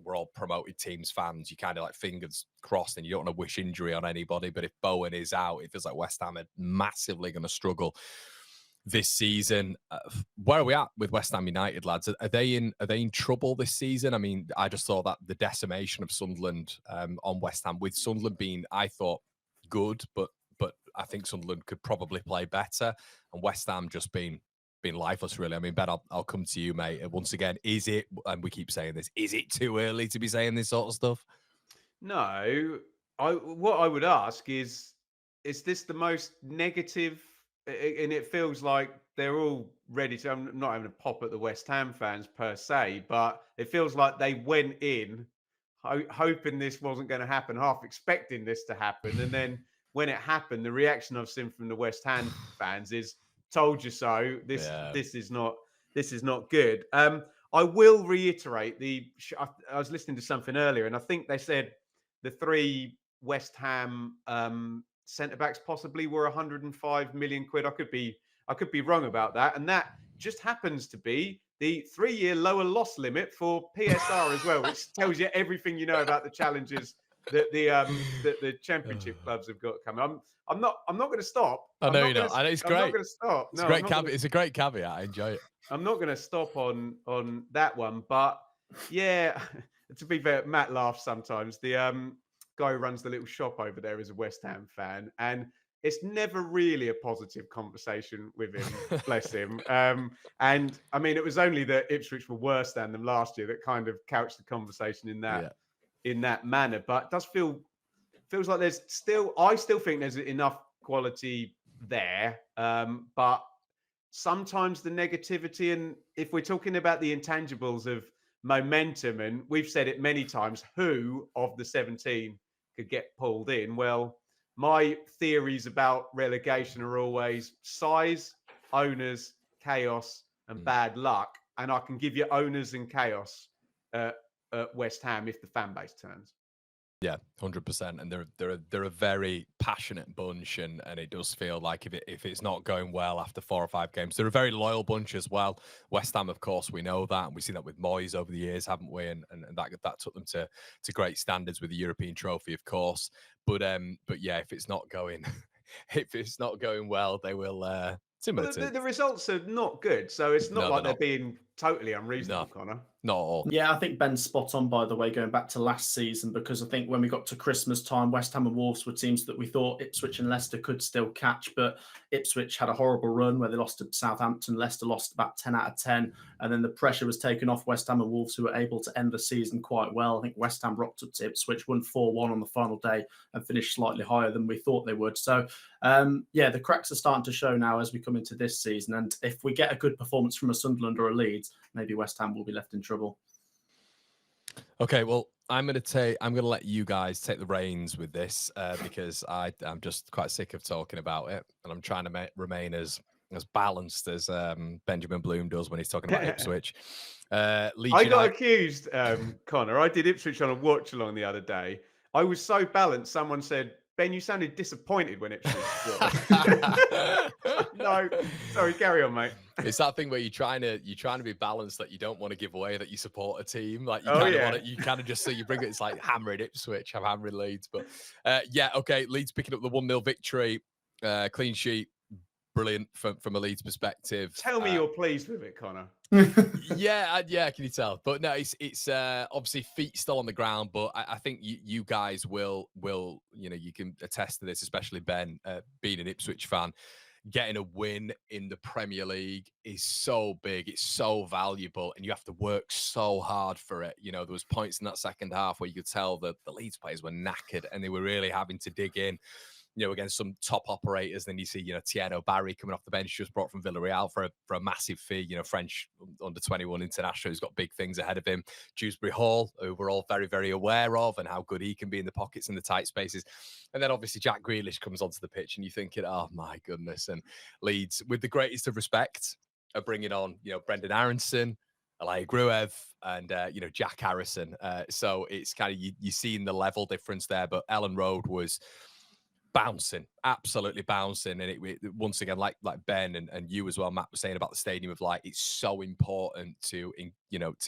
we're all promoted teams fans, you kind of like fingers crossed and you don't want to wish injury on anybody. But if Bowen is out, it feels like West Ham are massively going to struggle this season. Where are we at with West Ham United, lads? Are they in trouble this season? I mean, I just thought that the decimation of Sunderland on West Ham, with Sunderland being, I thought, good, but I think Sunderland could probably play better, and West Ham just being lifeless, really. I mean, Ben, I'll come to you, mate. Once again, is it, and we keep saying this, is it too early to be saying this sort of stuff? No. What I would ask is this the most negative? And it feels like they're all ready to. I'm not having a pop at the West Ham fans per se, but it feels like they went in hoping this wasn't going to happen, half expecting this to happen. And then when it happened, the reaction I've seen from the West Ham fans is, told you so. This is not good. I will reiterate I was listening to something earlier, and I think they said the three West Ham centre backs possibly were 105 million quid. I could be wrong about that, and that just happens to be the 3-year lower loss limit for PSR as well, which tells you everything you know about the challenges that the Championship clubs have got coming. I'm not going to stop. I know you're not. I know it's great. I'm not going to stop. It's a great caveat. It's a great caveat. I enjoy it. I'm not going to stop on that one, but yeah, to be fair, Matt laughs sometimes. The guy who runs the little shop over there is a West Ham fan, and it's never really a positive conversation with him, bless him. And I mean, it was only that Ipswich were worse than them last year that kind of couched the conversation in that manner. But it does feels like I still think there's enough quality there, but sometimes the negativity, and if we're talking about the intangibles of momentum, and we've said it many times, who of the 17 could get pulled in? Well, my theories about relegation are always size, owners, chaos, and bad luck. And I can give you owners and chaos at West Ham if the fan base turns. Yeah, 100%. And they're a very passionate bunch, and it does feel like if it's not going well after 4 or 5 games, they're a very loyal bunch as well. West Ham, of course, we know that, and we've seen that with Moyes over the years, haven't we? And that took them to great standards with the European trophy, of course. But yeah, if it's not going well, they will. Similar to the results are not good, so it's not like they're being totally unreasonable, Connor. Not at all. Yeah, I think Ben's spot on, by the way, going back to last season, because I think when we got to Christmas time, West Ham and Wolves were teams that we thought Ipswich and Leicester could still catch, but Ipswich had a horrible run where they lost to Southampton. Leicester lost about 10 out of 10, and then the pressure was taken off West Ham and Wolves, who were able to end the season quite well. I think West Ham rocked up to Ipswich, won 4-1 on the final day, and finished slightly higher than we thought they would. So, yeah, the cracks are starting to show now as we come into this season, and if we get a good performance from a Sunderland or a Leeds, maybe West Ham will be left in trouble. Okay, well, I'm going to let you guys take the reins with this because I'm just quite sick of talking about it, and I'm trying to remain as balanced as Benjamin Bloom does when he's talking about Ipswich. I got accused, Connor. I did Ipswich on a watch along the other day. I was so balanced. Someone said, "Ben, you sounded disappointed when Ipswich scored." No, sorry, carry on, mate. It's that thing where you're trying to be balanced, that you don't want to give away that you support a team. Like you kind of just so you bring it. It's like hammering Ipswich, I'm hammering Leeds, but yeah, okay. Leeds picking up the 1-0 victory, clean sheet, brilliant from a Leeds perspective. Tell me you're pleased with it, Connor. Yeah, can you tell? But no, it's obviously feet still on the ground, but I think you guys will you can attest to this, especially Ben, being an Ipswich fan. Getting a win in the Premier League is so big, it's so valuable, and you have to work so hard for it. There was points in that second half where you could tell that the Leeds players were knackered and they were really having to dig in, against some top operators. Then you see, Tieno Barry coming off the bench, just brought from Villarreal for a massive fee, French under-21 international who's got big things ahead of him. Dewsbury Hall, who we're all very, very aware of and how good he can be in the pockets and the tight spaces. And then obviously Jack Grealish comes onto the pitch and you're thinking, oh my goodness. And Leeds, with the greatest of respect, are bringing on, Brendan Aronson, Alai Gruev, and Jack Harrison. So it's kind of you seeing the level difference there. But Ellen Road was bouncing, absolutely bouncing, and it once again, like Ben and you as well, Matt, was saying about the stadium, of like, it's so important to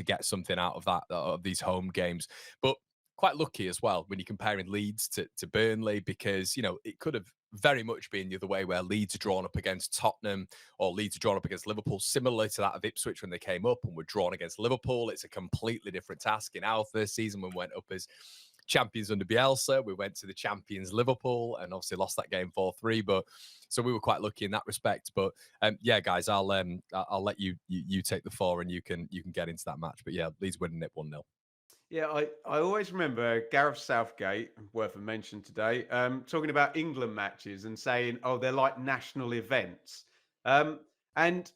get something out of that, of these home games. But quite lucky as well when you're comparing Leeds to Burnley, because it could have very much been the other way, where Leeds are drawn up against Tottenham or Leeds are drawn up against Liverpool, similar to that of Ipswich when they came up and were drawn against Liverpool. It's a completely different task. In our first season, when we went up as champions under Bielsa, we went to the champions Liverpool and obviously lost that game 4-3, but so we were quite lucky in that respect. But yeah, guys, I'll let you take the floor and you can get into that match. But yeah, Leeds winning it 1-0. Yeah, I always remember Gareth Southgate, worth a mention today, talking about England matches and saying, oh, they're like national events. And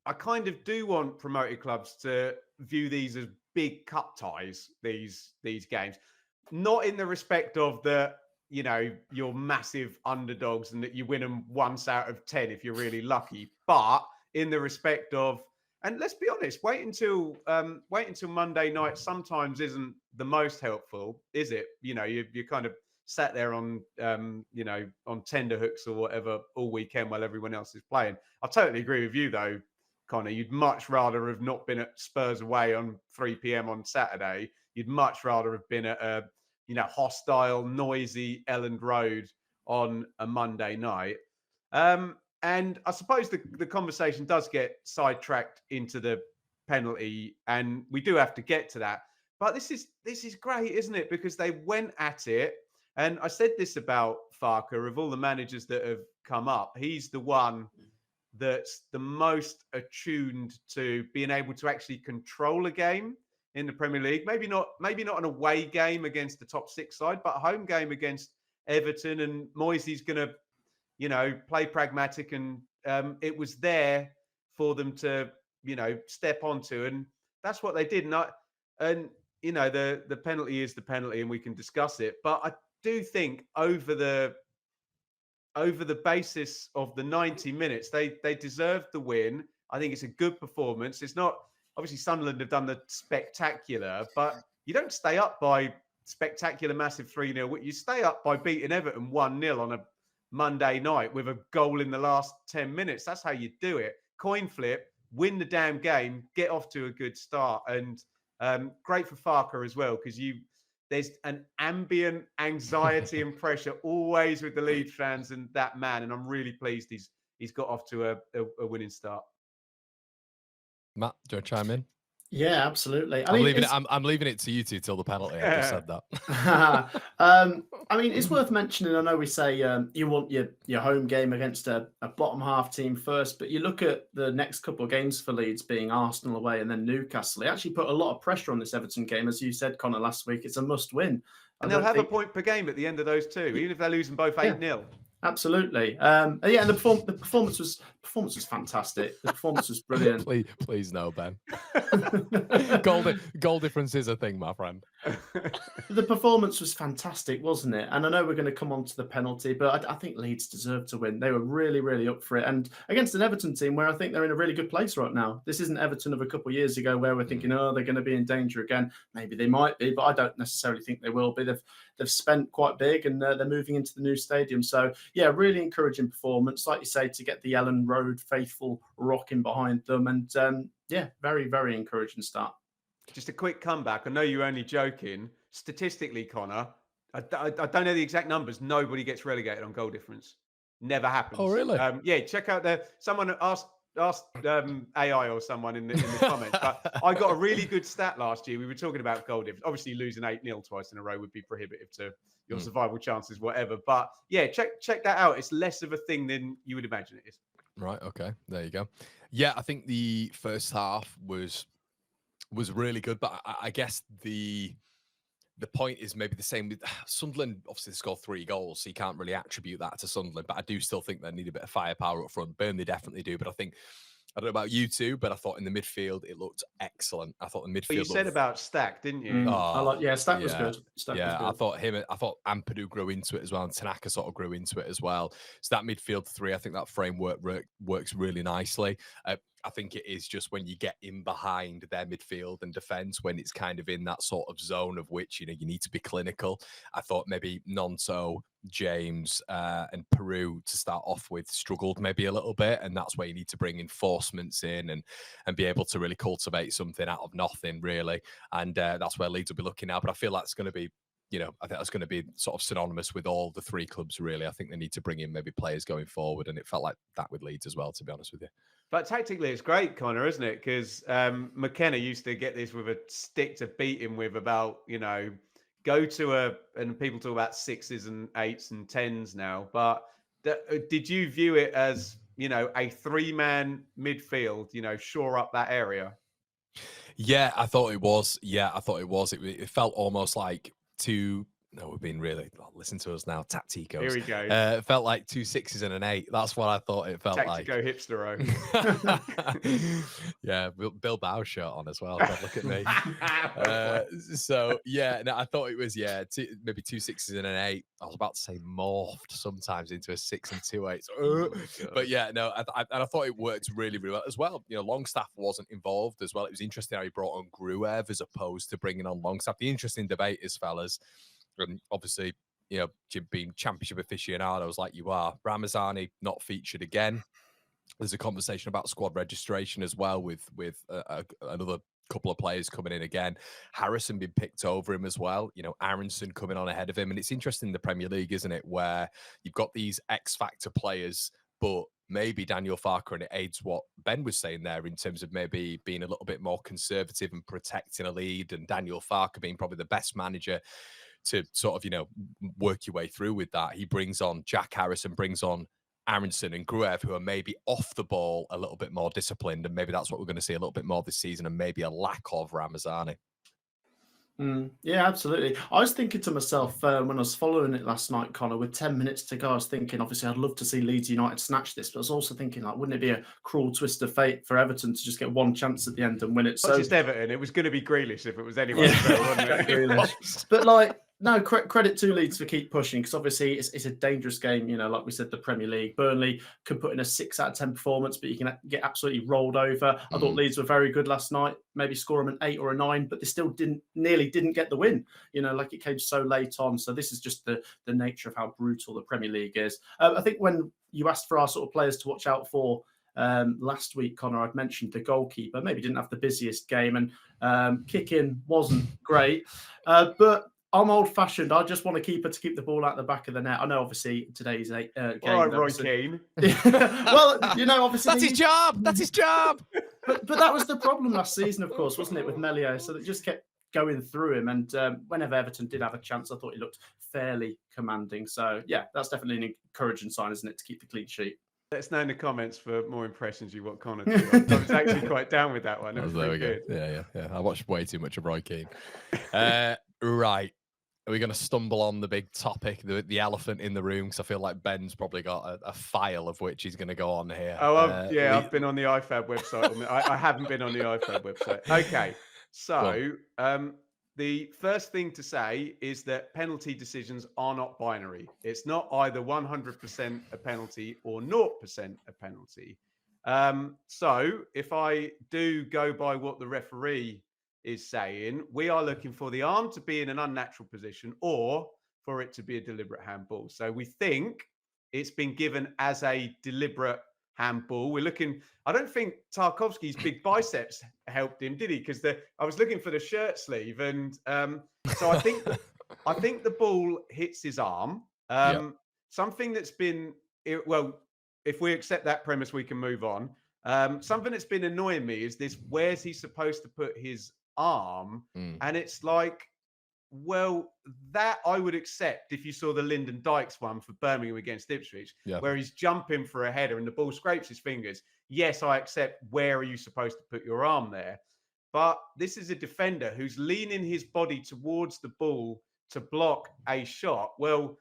I kind of do want promoted clubs to view these as big cup ties, these games. Not in the respect of you're massive underdogs and that you win them once out of 10 if you're really lucky, but in the respect of, and let's be honest, wait until Monday night sometimes isn't the most helpful, is it? You're kind of sat there on, on tender hooks or whatever all weekend while everyone else is playing. I totally agree with you though, Connor. You'd much rather have not been at Spurs away on 3 p.m. on Saturday. You'd much rather have been at a, hostile, noisy Elland Road on a Monday night. And I suppose the conversation does get sidetracked into the penalty, and we do have to get to that. But this is great, isn't it? Because they went at it. And I said this about Farke, of all the managers that have come up, he's the one that's the most attuned to being able to actually control a game in the Premier League. Maybe not an away game against the top 6 side, but a home game against Everton. And Moisey's going to, play pragmatic. And it was there for them to, step onto. And that's what they did. And the penalty is the penalty, and we can discuss it. But I do think over the basis of the 90 minutes, they deserved the win. I think it's a good performance. It's not, obviously Sunderland have done the spectacular, but you don't stay up by spectacular, massive 3-0. You stay up by beating Everton 1-0 on a Monday night with a goal in the last 10 minutes. That's how you do it. Coin flip, win the damn game, get off to a good start. And great for Farke as well, because there's an ambient anxiety and pressure always with the Leeds fans and that man. And I'm really pleased he's got off to a winning start. Matt, do you want to chime in? Yeah, absolutely. I'm leaving it to you two till the penalty. I just said that. I mean, it's worth mentioning. I know we say you want your home game against a bottom half team first, but you look at the next couple of games for Leeds being Arsenal away and then Newcastle. They actually put a lot of pressure on this Everton game, as you said, Connor, last week. It's a must win, and they'll have a point per game at the end of those two, even if they're losing both 8-0. Absolutely. And the performance was fantastic. The performance was brilliant. Please no, Ben. Goal difference is a thing, my friend. The performance was fantastic, wasn't it? And I know we're going to come on to the penalty, but I think Leeds deserved to win. They were really, really up for it. And against an Everton team where I think they're in a really good place right now. This isn't Everton of a couple of years ago where we're thinking, oh, they're going to be in danger again. Maybe they might be, but I don't necessarily think they will be. They've spent quite big, and they're moving into the new stadium. So, yeah, really encouraging performance. Like you say, to get the Elland Road faithful rocking behind them. And, very, very encouraging start. Just a quick comeback. I know you're only joking. Statistically, Connor, I don't know the exact numbers. Nobody gets relegated on goal difference. Never happens. Oh, really? Yeah, check out someone asked AI or someone in the comments. But I got a really good stat last year. We were talking about goal difference. Obviously, losing 8-0 twice in a row would be prohibitive to your survival chances, whatever. But yeah, check that out. It's less of a thing than you would imagine it is. Right. Okay. There you go. Yeah, I think the first half was really good, but I guess the point is maybe the same with Sunderland. Obviously, they scored 3 goals, so you can't really attribute that to Sunderland. But I do still think they need a bit of firepower up front. Burnley definitely do, but I don't know about you two, but I thought in the midfield it looked excellent. I thought the midfield. But you said about Stack, didn't you? Stack was good. I thought Ampadu grew into it as well, and Tanaka sort of grew into it as well. So that midfield 3, I think that framework works really nicely. I think it is just when you get in behind their midfield and defence, when it's kind of in that sort of zone of which, you need to be clinical. I thought maybe Nonto, James and Peru to start off with struggled maybe a little bit, and that's where you need to bring enforcements in and be able to really cultivate something out of nothing, really. And that's where Leeds will be looking now. But I feel like it's going to be, I think that's going to be sort of synonymous with all the 3 clubs, really. I think they need to bring in maybe players going forward, and it felt like that with Leeds as well, to be honest with you. But tactically, it's great, Connor, isn't it? Because McKenna used to get this with a stick to beat him with about, go to and people talk about 6s and 8s and 10s now. But did you view it as, a 3-man midfield, shore up that area? Yeah, I thought it was. It felt almost like 2. No, we've been really listen to us now. Tacticos. Here we go. It felt like 2 6s and an 8. That's what I thought it felt like. Tactico hipstero. Yeah, Bill Bow shirt on as well. God, look at me. I thought it was maybe 2 6s and an 8. I was about to say morphed sometimes into a 6 and 2 8s. But yeah, no, I thought it worked really, really well as well. Longstaff wasn't involved as well. It was interesting how he brought on Gruev as opposed to bringing on Longstaff. The interesting debate is, fellas. And obviously, being championship aficionados like you are, Ramazani not featured again. There's a conversation about squad registration as well with another couple of players coming in again. Harrison being picked over him as well. Aronson coming on ahead of him. And it's interesting in the Premier League, isn't it, where you've got these X-factor players, but maybe Daniel Farke, and it aids what Ben was saying there in terms of maybe being a little bit more conservative and protecting a lead, and Daniel Farke being probably the best manager to sort of, work your way through with that. He brings on Jack Harrison, brings on Aronson and Gruev, who are maybe off the ball a little bit more disciplined, and maybe that's what we're going to see a little bit more this season, and maybe a lack of Ramazani. Yeah, absolutely. I was thinking to myself when I was following it last night, Connor, with 10 minutes to go, I was thinking, obviously, I'd love to see Leeds United snatch this, but I was also thinking, like, wouldn't it be a cruel twist of fate for Everton to just get one chance at the end and win it? Not just Everton, it was going to be Grealish if it was anyone. Else, but like, no, credit to Leeds for keep pushing, because obviously it's a dangerous game. Like we said, the Premier League. Burnley can put in a 6 out of 10 performance, but you can get absolutely rolled over. I thought Leeds were very good last night. Maybe score them an 8 or a 9, but they still nearly didn't get the win. Like it came so late on. So this is just the nature of how brutal the Premier League is. I think when you asked for our sort of players to watch out for last week, Connor, I'd mentioned the goalkeeper. Maybe didn't have the busiest game, and kicking wasn't great, but I'm old-fashioned. I just want to keep the ball out the back of the net. I know, obviously, today's game. All right, Roy Keane. Well, obviously... That's his job! That's his job! But that was the problem last season, of course, wasn't it, with Melio? So it just kept going through him. And whenever Everton did have a chance, I thought he looked fairly commanding. So, yeah, that's definitely an encouraging sign, isn't it, to keep the clean sheet. Let us know in the comments for more impressions you want Connor to do. I was actually quite down with that one. That was very good. Yeah. I watched way too much of Roy Keane. Right. Are we going to stumble on the big topic, the elephant in the room? Because I feel like Ben's probably got a file of which he's going to go on here. Oh, I've been on the IFAB website. I haven't been on the IFAB website. Okay, so the first thing to say is that penalty decisions are not binary. It's not either 100% a penalty or 0% a penalty. So if I do go by what the referee is saying, we are looking for the arm to be in an unnatural position or for it to be a deliberate handball. So we think it's been given as a deliberate handball. We're looking, I don't think Tarkowski's big biceps helped him, did he? Because I was looking for the shirt sleeve, and so I think the ball hits his arm. Something that's been, well, if we accept that premise, we can move on. Something that's been annoying me is this: where's he supposed to put his arm? And it's like, well, that I would accept if you saw the Lyndon Dykes one for Birmingham against Ipswich, where he's jumping for a header and the ball scrapes his fingers. Yes, I accept. Where are you supposed to put your arm there? But this is a defender who's leaning his body towards the ball to block a shot. Well,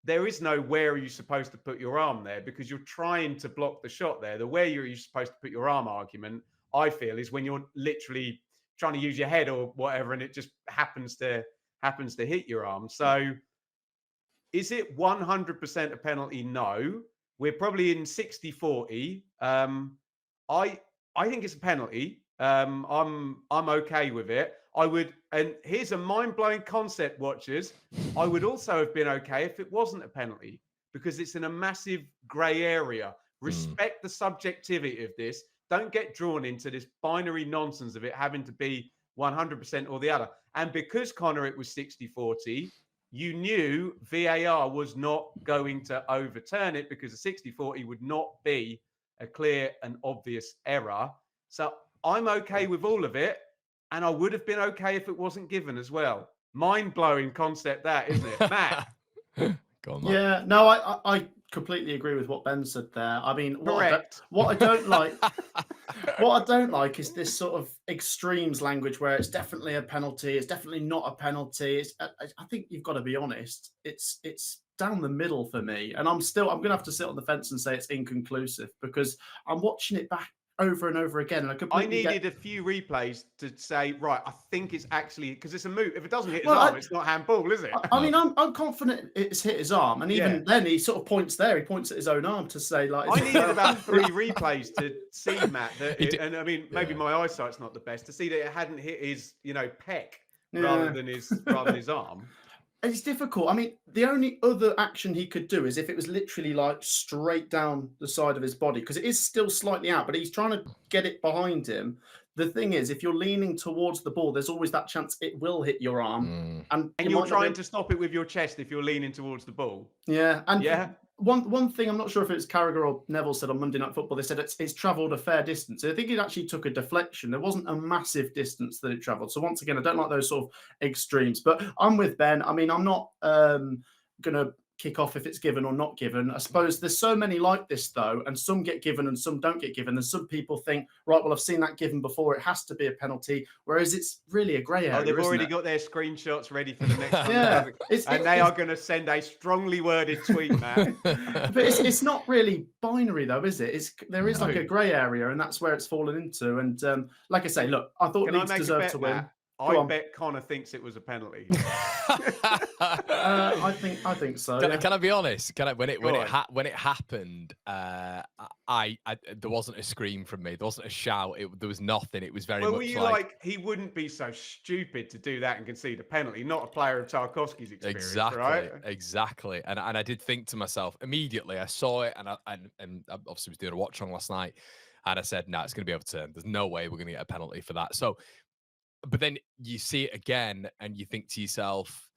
there is no where are you supposed to put your arm there, because you're trying to block the shot there. The where are you supposed to put your arm argument, I feel, is when you're literally trying to use your head or whatever, and it just happens to hit your arm. So is it 100% a penalty? No. We're probably in 60-40. I think it's a penalty. I'm okay with it. And here's a mind-blowing concept, watchers. I would also have been okay if it wasn't a penalty, because it's in a massive grey area. Respect the subjectivity of this. Don't get drawn into this binary nonsense of it having to be 100% or the other. And because, Connor, it was 60-40, you knew VAR was not going to overturn it, because a 60-40 would not be a clear and obvious error. So I'm okay with all of it. And I would have been okay if it wasn't given as well. Mind-blowing concept that, isn't it, Matt? Go on, Matt. Yeah, no, I completely agree with what Ben said there. I mean, what I don't like is this sort of extremes language where it's definitely a penalty, it's definitely not a penalty. I think you've got to be honest. It's down the middle for me, and I'm going to have to sit on the fence and say it's inconclusive, because I'm watching it back over and over again. And I needed a few replays to say, right, I think it's actually, because it's a move. If it doesn't hit his arm, it's not handball, is it? I mean, I'm confident it's hit his arm. And even then, he sort of points there. He points at his own arm to say, like... I needed about 3 replays to see, Matt. And I mean, maybe my eyesight's not the best, to see that it hadn't hit his, pec rather than his arm. It's difficult. I mean, the only other action he could do is if it was literally like straight down the side of his body, because it is still slightly out, but he's trying to get it behind him. The thing is, if you're leaning towards the ball, there's always that chance it will hit your arm. Mm. And you're trying to stop it with your chest if you're leaning towards the ball. Yeah. And yeah. One thing, I'm not sure if it's Carragher or Neville said on Monday Night Football, they said it's travelled a fair distance. I think it actually took a deflection. There wasn't a massive distance that it travelled. So once again, I don't like those sort of extremes. But I'm with Ben. I mean, I'm not going to kick off if it's given or not given. I suppose there's so many like this, though, and some get given and some don't get given. And some people think, right, well, I've seen that given before. It has to be a penalty, whereas it's really a grey area. Oh, they've already got their screenshots ready for the next one. And they are going to send a strongly worded tweet, Matt. But it's not really binary, though, is it? There is like a grey area, and that's where it's fallen into. And like I say, look, I thought Leeds deserved to win. Matt? I bet Connor thinks it was a penalty. I think so. Can I be honest? When it happened, there wasn't a scream from me. There wasn't a shout. There was nothing. It was very much were you like he wouldn't be so stupid to do that and concede a penalty? Not a player of Tarkowski's experience, right? Exactly. And I did think to myself immediately. I saw it, and I obviously was doing a watch on last night, and I said, "No, it's going to be overturned. There's no way we're going to get a penalty for that." So. But then you see it again and you think to yourself,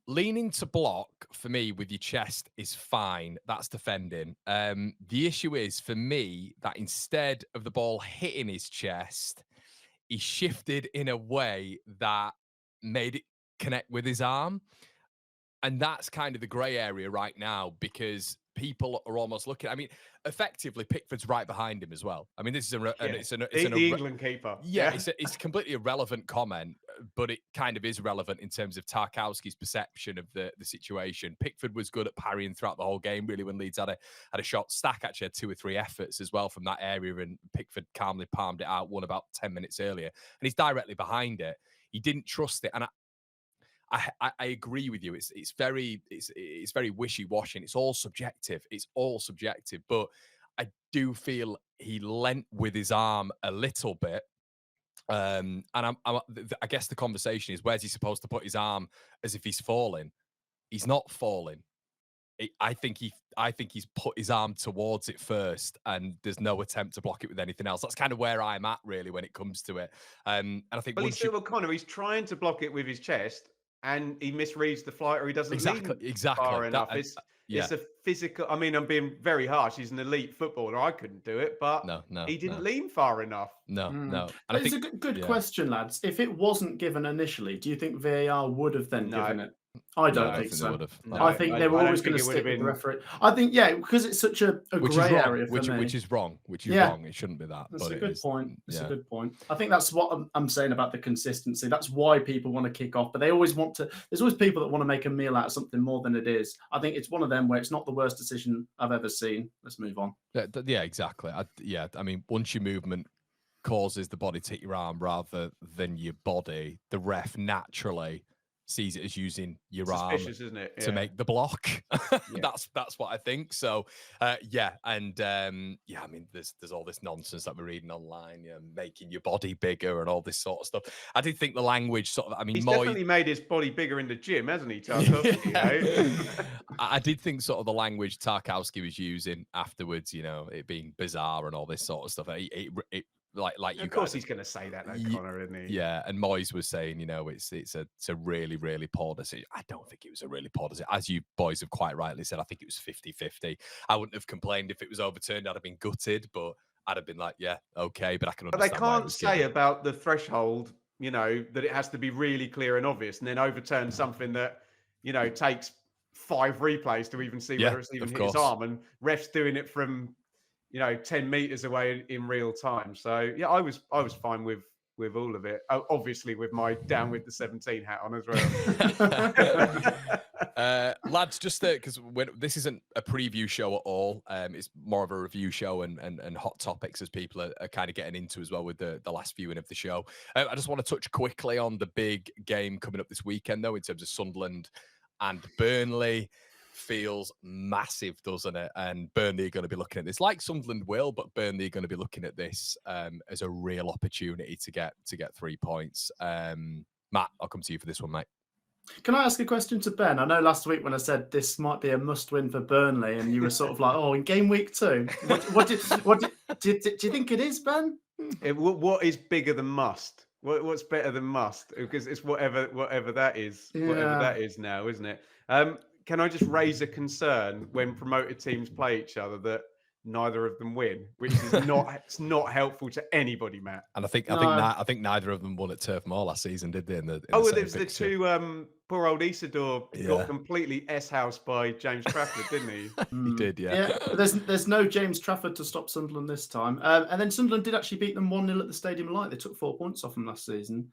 leaning to block for me with your chest is fine. That's defending. The issue is for me that instead of the ball hitting his chest, he shifted in a way that made it connect with his arm. And that's kind of the grey area right now because people are almost looking. I mean, effectively, Pickford's right behind him as well. I mean, this is the England keeper. Yeah, it's a completely irrelevant comment, but it kind of is relevant in terms of Tarkowski's perception of the situation. Pickford was good at parrying throughout the whole game, really, when Leeds had a shot. Stack actually had 2 or 3 efforts as well from that area, and Pickford calmly palmed it out, won about 10 minutes earlier, and he's directly behind it. He didn't trust it, and I agree with you. It's very wishy-washy. It's all subjective. But I do feel he lent with his arm a little bit. And I guess the conversation is, where's he supposed to put his arm as if he's falling? He's not falling. I think he's put his arm towards it first, and there's no attempt to block it with anything else. That's kind of where I'm at, really, when it comes to it. And I think, but Connor, he's trying to block it with his chest. And he misreads the flight, or he doesn't lean far enough. It's a physical. I mean, I'm being very harsh. He's an elite footballer. I couldn't do it, but he didn't lean far enough. No. And it's a good question, lads. If it wasn't given initially, do you think VAR would have then given it? I don't think so. I think they were always going to stick with the referee. I think, because it's such a grey area for me. Which is wrong. Wrong. It shouldn't be that. That's a good point. It's a good point. I think that's what I'm saying about the consistency. That's why people want to kick off, but they always want to. There's always people that want to make a meal out of something more than it is. I think it's one of them where it's not the worst decision I've ever seen. Let's move on. Yeah, exactly. I mean, once your movement causes the body to hit your arm rather than your body, the ref naturally sees it as using your arm isn't it? to make the block. That's what I think. So I mean, there's all this nonsense that we're reading online, making your body bigger and all this sort of stuff. I did think the language he's definitely made his body bigger in the gym, hasn't he, Tarkowski? I did think sort of the language Tarkowski was using afterwards, it being bizarre and all this sort of stuff. It like you. Of course, he's going to say that, though, Connor, isn't he? Yeah, and Moyes was saying, it's a really, really poor decision. I don't think it was a really poor decision. As you boys have quite rightly said, I think it was 50-50. I wouldn't have complained if it was overturned. I'd have been gutted, but I'd have been like, yeah, okay, but I can understand. But they can't say about the threshold, that it has to be really clear and obvious, and then overturn something that, takes 5 replays to even see whether it's even hit his arm, and refs doing it from 10 meters away in real time. So I was fine with all of it. Obviously with my down with the 17 hat on as well. Lads, just because this isn't a preview show at all, it's more of a review show and hot topics as people are kind of getting into as well with the last viewing of the show. I just want to touch quickly on the big game coming up this weekend, though, in terms of Sunderland and Burnley. Feels massive, doesn't it? And Burnley are going to be looking at this like Sunderland will, but Burnley are going to be looking at this as a real opportunity to get 3 points. Matt, I'll come to you for this one, mate. Can I ask a question to Ben? I know last week when I said this might be a must-win for Burnley, and you were sort of like, "Oh, in game week 2, do you think it is, Ben?" What is bigger than must? What's better than must? Because it's whatever that is, whatever that is now, isn't it? Can I just raise a concern when promoted teams play each other that neither of them win, which is it's not helpful to anybody, Matt. And I think neither of them won at Turf Moor last season, did they? In the Well, same there was the fixture? two. Poor old Isidore got completely S-housed by James Trafford, didn't he? He did, yeah. Yeah, but there's no James Trafford to stop Sunderland this time. And then Sunderland did actually beat them 1-0 at the Stadium Light. They took 4 points off them last season.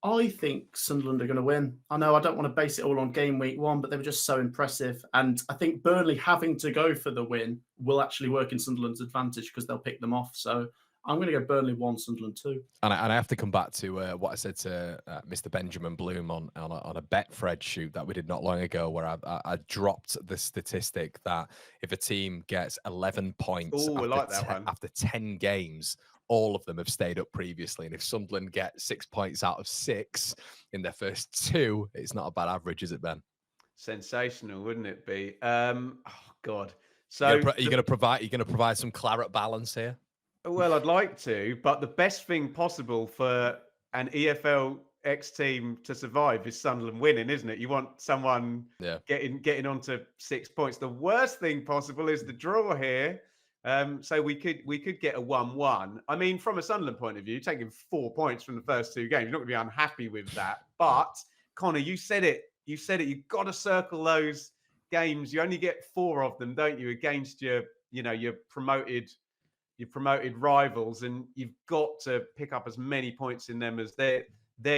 I think Sunderland are going to win. I know I don't want to base it all on game week 1, but they were just so impressive. And I think Burnley having to go for the win will actually work in Sunderland's advantage because they'll pick them off. So I'm going to go Burnley 1, Sunderland 2. And I have to come back to what I said to Mr. Benjamin Bloom on a Betfred shoot that we did not long ago, where I dropped the statistic that if a team gets 11 points after 10 games, all of them have stayed up previously. And if Sunderland get 6 points out of 6 in their first 2, it's not a bad average, is it, Ben? Sensational, wouldn't it be? Oh God! So you're going to provide some claret balance here. Well, I'd like to, but the best thing possible for an EFL X team to survive is Sunderland winning, isn't it? You want someone getting onto 6 points. The worst thing possible is the draw here. So we could get a 1-1. I mean, from a Sunderland point of view, taking 4 points from the first 2 games, you're not going to be unhappy with that. But Connor, you said it. You've got to circle those games. You only get 4 of them, don't you, against your promoted rivals, and you've got to pick up as many points in them as they're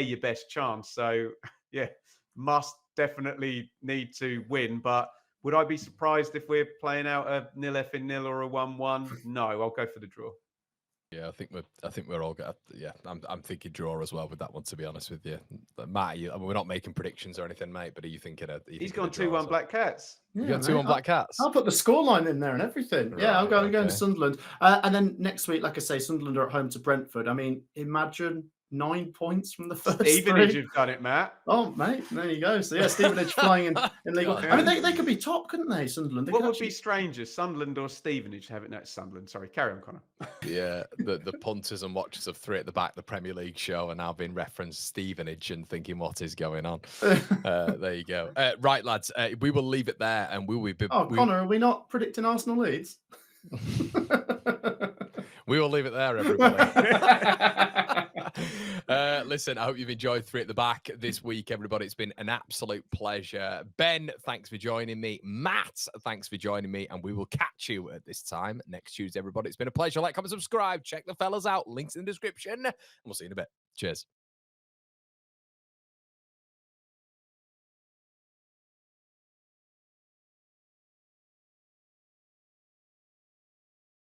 your best chance. So yeah, must definitely need to win. But would I be surprised if we're playing out a 0-0 or a 1-1? No, I'll go for the draw. Yeah, I think we're all good. Yeah, I'm thinking draw as well with that one, to be honest with you. But Matt, we're not making predictions or anything, mate. But are you thinking? He's gone 2-1 Black Cats. You got 2-1 Black Cats. I'll put the scoreline in there and everything. Right, yeah, I'm going to Sunderland. And then next week, like I say, Sunderland are at home to Brentford. I mean, imagine 9 points from the first Stevenage 3. have done it, Matt. Oh, mate, there you go. So yeah, Stevenage flying in League One. I mean, they could be top, couldn't they, Sunderland? What would be stranger, Sunderland or Stevenage? No, it's Sunderland. Sorry, carry on, Connor. Yeah, the punters and watchers of 3 at the Back, the Premier League show, are now being referenced Stevenage and thinking, what is going on? There you go. Right, lads, we will leave it there, and we will be. Connor, are we not predicting Arsenal Leeds? We will leave it there, everybody. Listen, I hope you've enjoyed 3 at the Back this week, everybody. It's been an absolute pleasure. Ben, thanks for joining me. Matt, thanks for joining me. And we will catch you at this time next Tuesday, everybody. It's been a pleasure. Like, comment, subscribe. Check the fellas out. Links in the description. And we'll see you in a bit. Cheers.